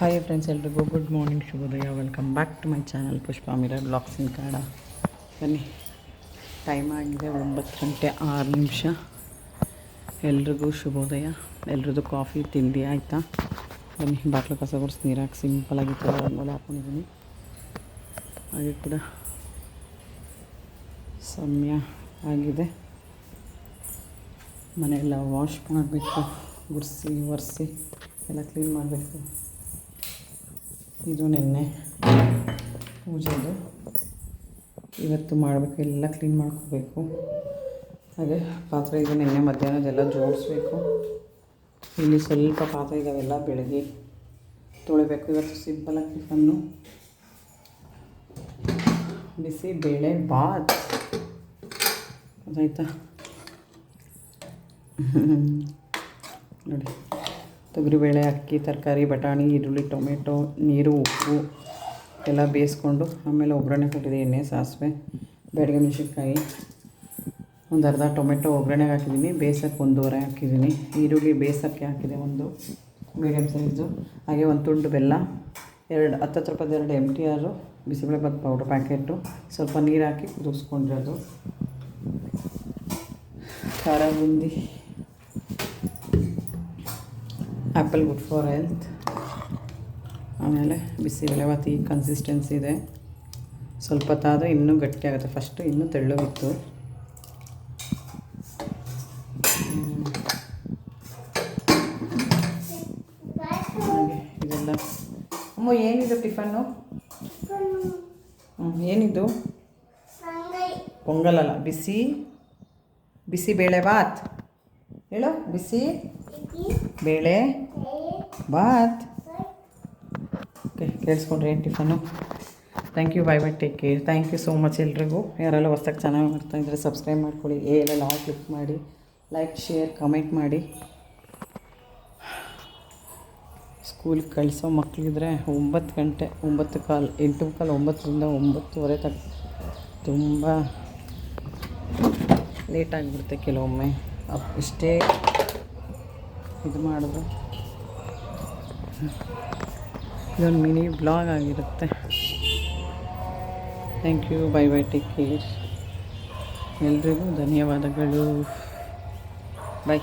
Hi friends, ಎಲ್ರಿಗೂ good morning, ಶುಭೋದಯ. Welcome back to my channel Pushpa mirror blogs in Kannada. ಬನ್ನಿ, time ಆಗಿದೆ 9:06. ಎಲ್ರಿಗೂ ಶುಭೋದಯ. ಎಲ್ರದ್ದು ಕಾಫಿ ತಿಂಡಿ ಆಯಿತಾ? ಬನ್ನಿ, ಬಾಟ್ಲು ಕಸ ಗುಡಿಸಿ ನೀರು ಹಾಕಿ ಸಿಂಪಲಾಗಿ ರಂಗೋಲಿ ಹಾಕ್ಕೊಂಡಿದ್ದೀನಿ. ಹಾಗೆ ಕೂಡ ಸಮಯ ಆಗಿದೆ. ಮನೆಯೆಲ್ಲ ವಾಶ್ ಮಾಡಬೇಕು, ಗುಡಿಸಿ ಒರೆಸಿ ಎಲ್ಲ ಕ್ಲೀನ್ ಮಾಡಬೇಕು. ಇದು ನಿನ್ನೆ ಪೂಜೆದು, ಇವತ್ತು ಮಾಡಬೇಕು, ಎಲ್ಲ ಕ್ಲೀನ್ ಮಾಡ್ಕೋಬೇಕು. ಹಾಗೆ ಪಾತ್ರೆ ಇದು ನಿನ್ನೆ ಮಧ್ಯಾಹ್ನದೆಲ್ಲ ಜೋಡಿಸ್ಬೇಕು. ಇಲ್ಲಿ ಸ್ವಲ್ಪ ಪಾತ್ರೆ ಇದ್ದಾವೆಲ್ಲ ಬೆಳಗ್ಗೆ ತೊಳಿಬೇಕು. ಇವತ್ತು ಸಿಂಪಲಾಗಿ ಟಿಫನ್ನು ಬಿಸಿ ಬೇಳೆ ಬಾತ್, ಅದಾಯ್ತಾ? ನೋಡಿ, ತೊಗರಿಬೇಳೆ, ಅಕ್ಕಿ, ತರಕಾರಿ, ಬಟಾಣಿ, ಈರುಳ್ಳಿ, ಟೊಮೆಟೊ, ನೀರು, ಉಪ್ಪು ಎಲ್ಲ ಬೇಯಿಸ್ಕೊಂಡು ಆಮೇಲೆ ಒಗ್ಗರಣೆ ಕೊಟ್ಟಿದ್ದೀನಿ. ಎಣ್ಣೆ, ಸಾಸಿವೆ, ಬ್ಯಾಡಗಿ ಮೆಣಸಿನ್ಕಾಯಿ, ಒಂದು ಅರ್ಧ ಟೊಮೆಟೊ ಒಗ್ಗರಣೆಗೆ ಹಾಕಿದ್ದೀನಿ. ಬೇಯಿಸೋಕ್ಕೆ 1.5 ಹಾಕಿದ್ದೀನಿ. ಈರುಳ್ಳಿ ಬೇಯಿಸೋಕ್ಕೆ ಹಾಕಿದೆ, ಒಂದು ಮೀಡಿಯಮ್ ಸೈಜು. ಹಾಗೆ ಒಂದು ತುಂಡು ಬೆಲ್ಲ, 10 ರೂಪಾಯಿದು 2 MTR ಬಿಸಿಬೇಳೆಬಾತ್ ಪೌಡ್ರ್ ಪ್ಯಾಕೆಟು, ಸ್ವಲ್ಪ ನೀರು ಹಾಕಿ ಕುದಿಸ್ಕೊಂಡಿರೋದು. ಖಾರ boondi, apple good for health. ಆಮೇಲೆ ಬಿಸಿಬೇಳೆಬಾತ್ ಈ ಕನ್ಸಿಸ್ಟೆನ್ಸಿ ಇದೆ. ಸ್ವಲ್ಪ ಹೊತ್ತಾದರೆ ಇನ್ನೂ ಗಟ್ಟಿ ಆಗುತ್ತೆ. ಫಸ್ಟು ಇನ್ನೂ ತೆಳ್ಳಗಿತ್ತು. ಹಾಗೆ ಇದೆಲ್ಲ. ಅಮ್ಮ, ಏನಿದು ಟಿಫನ್ನು? ಏನಿದು? ಪೊಂಗಲಲ್ಲ, ಬಿಸಿ ಬೇಳೆ ಬಾತ್. ಹೇಳು, ಬಿಸಿ ಬೇಳೆ ಬಾತ್. ಓಕೆ, ಕೇಳಿಸ್ಕೊಂಡ್ರಿ ಏನು tiffin? Thank you, bye bye, take care. Thank you so much ಎಲ್ರಿಗೂ. ಯಾರೆಲ್ಲ ಹೊಸ್ದಾಗಿ ಚೆನ್ನಾಗಿ ಮಾಡ್ತಾಯಿದ್ರೆ ಸಬ್ಸ್ಕ್ರೈಬ್ ಮಾಡ್ಕೊಳ್ಳಿ, ಎಲ್ಲ ಕ್ಲಿಕ್ ಮಾಡಿ, ಲೈಕ್, ಶೇರ್, ಕಮೆಂಟ್ ಮಾಡಿ. ಸ್ಕೂಲಿಗೆ ಕಳಿಸೋ ಮಕ್ಕಳಿದ್ರೆ 9 ಗಂಟೆ, 9:15, 8:15, 9ರಿಂದ 9:30 ತನಕ ತುಂಬ ಲೇಟಾಗಿಬಿಡುತ್ತೆ ಕೆಲವೊಮ್ಮೆ. ಇಷ್ಟೇ ಇದು ಮಾಡಿದ್ರು ಇದೊಂದು ಮಿನಿ ಬ್ಲಾಗ್ ಆಗಿರುತ್ತೆ. Thank you, bye bye, take care. ಎಲ್ರಿಗೂ ಧನ್ಯವಾದಗಳು. ಬೈ.